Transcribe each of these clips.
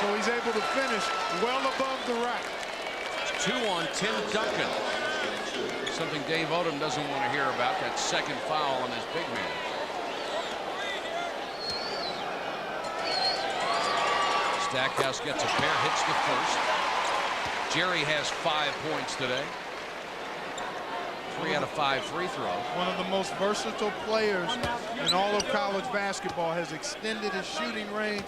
So he's able to finish well above the rack. 2 on Tim Duncan. Something Dave Odom doesn't want to hear about, that second foul on his big man. Stackhouse gets a pair, hits the first. Jerry has 5 points today. 3 out of 5 free throws. One of the most versatile players in all of college basketball, has extended his shooting range.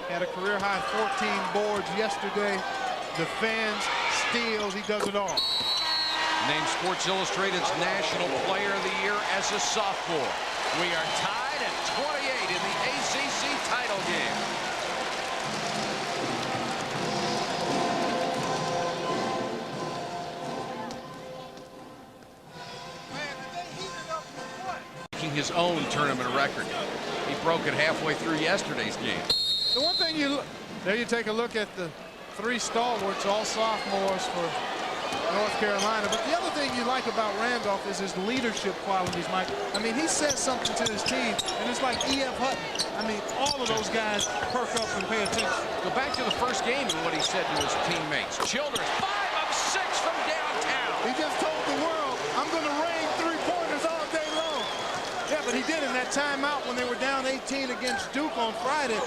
Had a career high 14 boards yesterday. Defends, steals, he does it all. Named Sports Illustrated's National Player of the Year as a sophomore. We are tied at 28 in the ACC title game. Making his own tournament record. He broke it halfway through yesterday's game. The one thing there you take a look at the 3 stalwarts, all sophomores for North Carolina. But the other thing you like about Randolph is his leadership qualities, Mike. I mean, he says something to his team, and it's like E.F. Hutton. I mean, all of those guys perk up and pay attention. Go back to the first game and what he said to his teammates. Childress, 5 of 6 from downtown. He just told the world, I'm going to rain 3-pointers all day long. Yeah, but he did in that timeout when they were down 18 against Duke on Friday.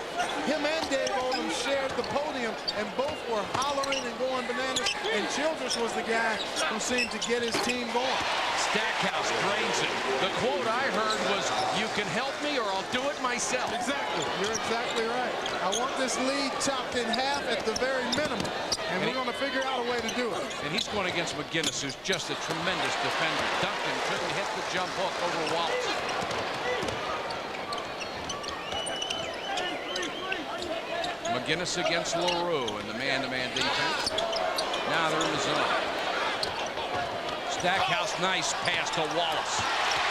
Him and Dave Odom shared the podium, and both were hollering and going bananas. And Childress was the guy who seemed to get his team going. Stackhouse drains it. The quote I heard was, "You can help me or I'll do it myself." Exactly. You're exactly right. I want this lead chopped in half at the very minimum. And we're going to figure out a way to do it. And he's going against McGinnis, who's just a tremendous defender. Duncan couldn't hit the jump hook over Wallace. McGinnis against LaRue in the man-to-man defense. Now they're in the zone. Stackhouse, nice pass to Wallace.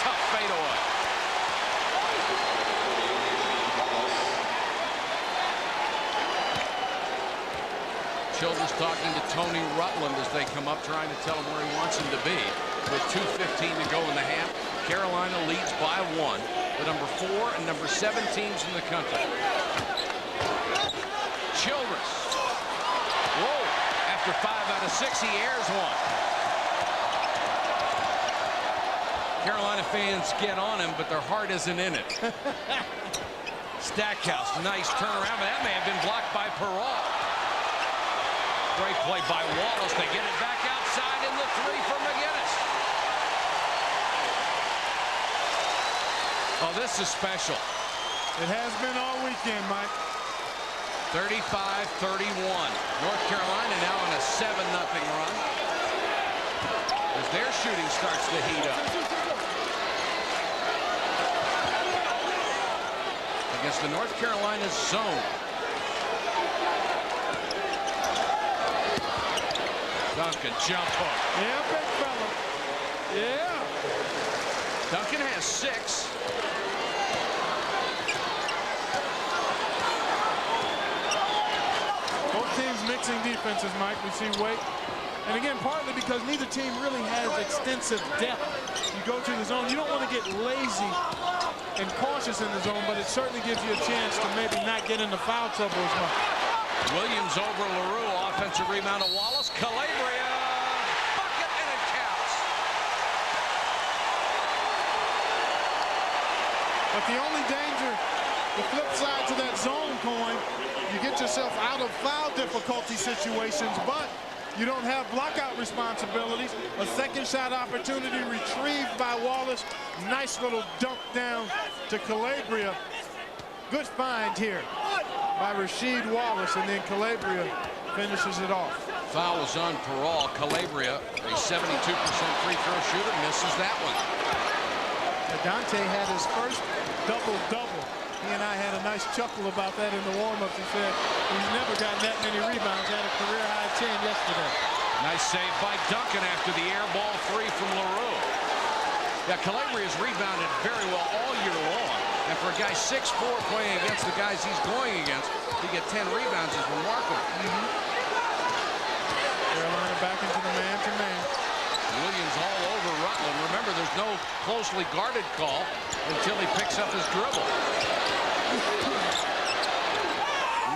Tough fadeaway. Childress talking to Tony Rutland as they come up, trying to tell him where he wants him to be. With 2:15 to go in the half, Carolina leads by 1. The number 4 and number 7 teams in the country. Childress. Whoa. After 5 out of 6, he airs one. Carolina fans get on him, but their heart isn't in it. Stackhouse, nice turnaround, but that may have been blocked by Perrault. Great play by Wallace. They get it back outside in the 3 for McGinnis. Oh, this is special. It has been all weekend, Mike. 35-31. North Carolina now on a 7-0 run as their shooting starts to heat up. Against the North Carolina zone. Duncan, jump hook. Yeah, big fella. Yeah. Duncan has 6. Both teams mixing defenses, Mike. We see Wake. And again, partly because neither team really has extensive depth. You go to the zone, you don't want to get lazy and cautious in the zone, but it certainly gives you a chance to maybe not get into foul trouble as much. Williams over LaRue. Offensive rebound to Wallace. Calabria. Bucket, and it counts. But the only danger, the flip side to that zone coin, you get yourself out of foul difficulty situations, but you don't have blockout responsibilities. A second shot opportunity retrieved by Wallace. Nice little dunk down to Calabria. Good find here by Rasheed Wallace, and then Calabria finishes it off. Foul was on Perrault. Calabria, a 72% free throw shooter, misses that one. Dante had his first double-double. He and I had a nice chuckle about that in the warm-up. He said he's never gotten that many rebounds. Had a career-high 10 yesterday. Nice save by Duncan after the air ball 3 from LaRue. Yeah, Calabria's rebounded very well all year long. And for a guy 6'4" playing against the guys he's going against, to get 10 rebounds is remarkable. Carolina back into the man-to-man. Williams all over Rutland. Remember, there's no closely guarded call until he picks up his dribble.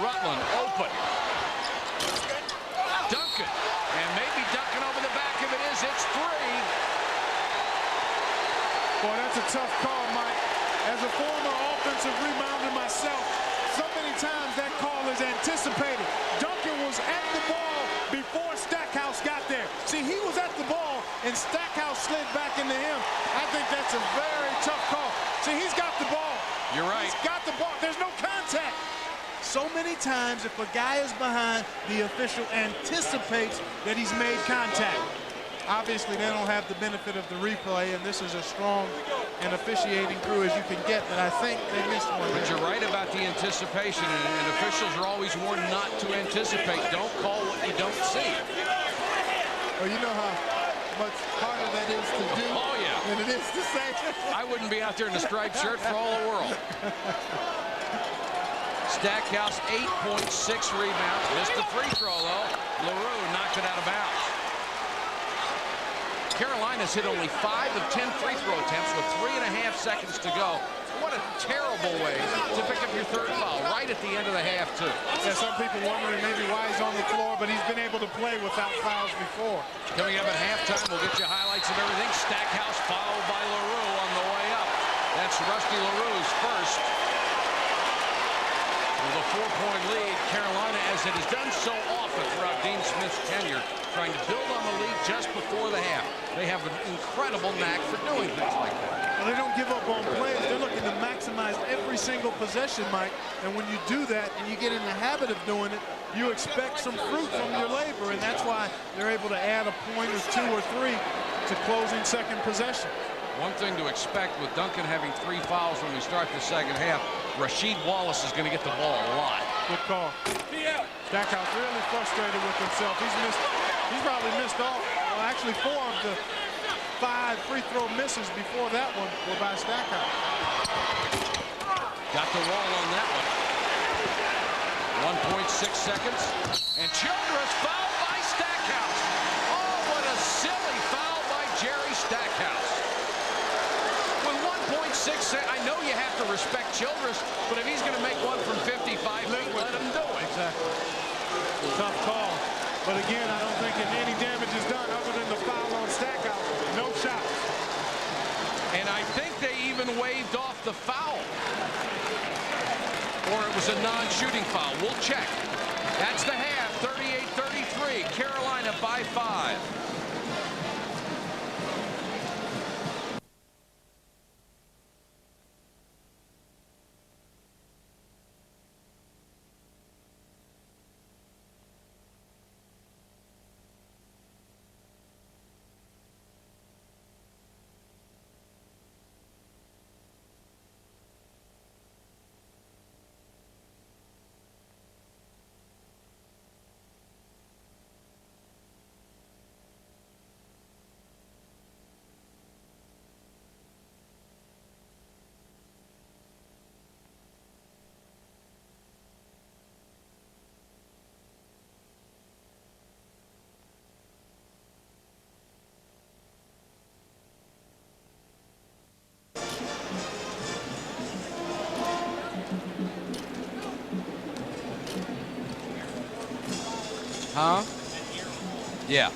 Rutland open. Duncan. And maybe Duncan over the back. If it is, it's 3. Boy, that's a tough call, Mike. As a former offensive rebounder myself, so many times that call is anticipated. Duncan was at the ball before Stackhouse got there. See, he was at the ball, and Stackhouse slid back into him. I think that's a very tough call. See, he's got the ball. You're right. He's got the ball. There's no contact. So many times, if a guy is behind, the official anticipates that he's made contact. Obviously, they don't have the benefit of the replay, and this is as strong an officiating crew as you can get, but I think they missed one. But you're right about the anticipation, and officials are always warned not to anticipate. Don't call what you don't see. Well, you know how much harder that is to do than it is to say. I wouldn't be out there in a striped shirt for all the world. Stackhouse, 8.6 rebounds. Missed the free throw, though. LaRue knocked it out of bounds. Carolina's hit only 5 of 10 free throw attempts with 3.5 seconds to go. What a terrible way to pick up your 3rd foul right at the end of the half, too. Yeah, some people wondering maybe why he's on the floor, but he's been able to play without fouls before. Coming up at halftime, we'll get you highlights of everything. Stackhouse fouled by LaRue on the way up. That's Rusty LaRue's first. With a 4-point lead, Carolina, as it has done so often throughout Dean Smith's tenure, trying to build on the lead just before the half. They have an incredible knack for doing things like that. Well, they don't give up on plays. They're looking to maximize every single possession, Mike. And when you do that and you get in the habit of doing it, you expect some fruit from your labor, and that's why they're able to add a point or 2 or 3 to closing second possession. One thing to expect with Duncan having 3 fouls when we start the second half, Rasheed Wallace is going to get the ball a lot. Good call. Stackhouse really frustrated with himself. He's probably missed all, well, actually 4 of the 5 free throw misses before that one were by Stackhouse. Got the roll on that one. 1.6 seconds. And Childress fouled by Stackhouse. Oh, what a silly foul by Jerry Stackhouse. With 1.6 seconds, I know you have to respect Childress, but if he's going to make one from 55 feet, let him do it. Exactly. Tough call. But again, I don't think any damage is done other than the foul on Stackhouse. No shots. And I think they even waved off the foul. Or it was a non-shooting foul. We'll check. That's the half, 38-33. Carolina by 5. Huh? Yeah.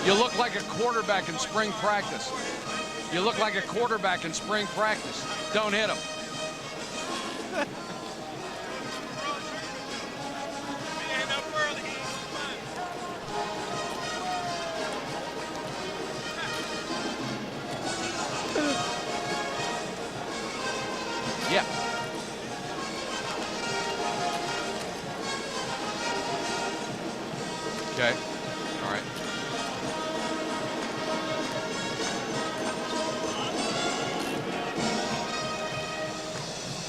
You look like a quarterback in spring practice. You look like a quarterback in spring practice. Don't hit him. Yeah. Okay. All right.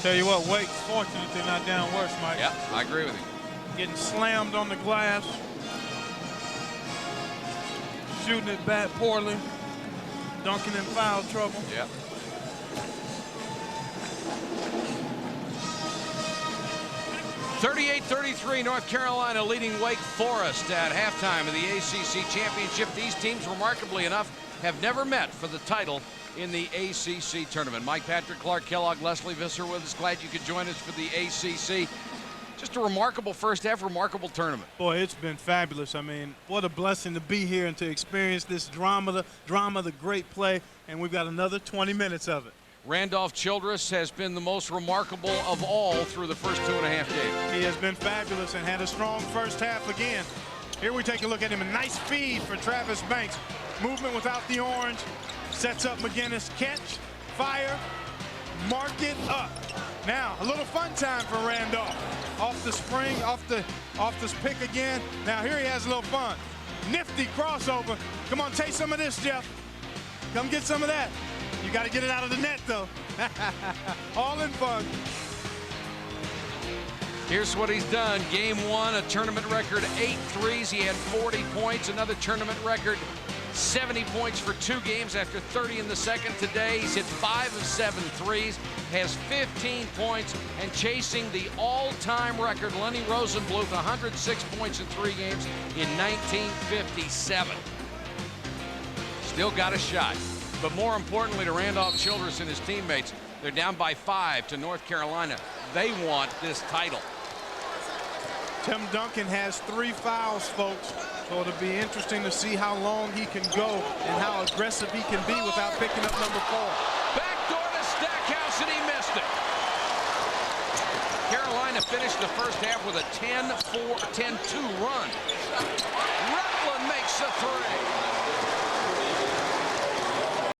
Tell you what, Wake's fortunate they're not down worse, Mike. Yeah, I agree with you. Getting slammed on the glass. shooting it back poorly. Duncan in foul trouble. Yep. (38-33) North Carolina leading Wake Forest at halftime of the ACC championship. These teams, remarkably enough, have never met for the title in the ACC tournament. Mike Patrick, Clark Kellogg, Leslie Visser with us. Glad you could join us for the ACC. Just a remarkable first half, remarkable tournament. Boy, it's been fabulous. I mean, what a blessing to be here and to experience this drama, the great play, and we've got another 20 minutes of it. Randolph Childress has been the most remarkable of all through the first 2.5 games. He has been fabulous and had a strong first half again. Here we take a look at him. A nice feed for Travis Banks. Movement without the orange. Sets up McGinnis. Catch, fire, mark it up. Now, a little fun time for Randolph. Off the spring, off this pick again. Now, here he has a little fun. Nifty crossover. Come on, taste some of this, Jeff. Come get some of that. You got to get it out of the net, though. All in fun. Here's what he's done. Game 1, a tournament record 8 threes. He had 40 points. Another tournament record 70 points for 2 games after 30 in the second. Today, he's hit 5 of 7 threes, has 15 points, and chasing the all-time record, Lenny Rosenbluth, 106 points in 3 games in 1957. Still got a shot. But more importantly to Randolph Childress and his teammates, they're down by 5 to North Carolina. They want this title. Tim Duncan has 3 fouls, folks. So it'll be interesting to see how long he can go and how aggressive he can be without picking up number 4. Backdoor to Stackhouse, and he missed it. Carolina finished the first half with a 10-2 run. Rutland makes the 3.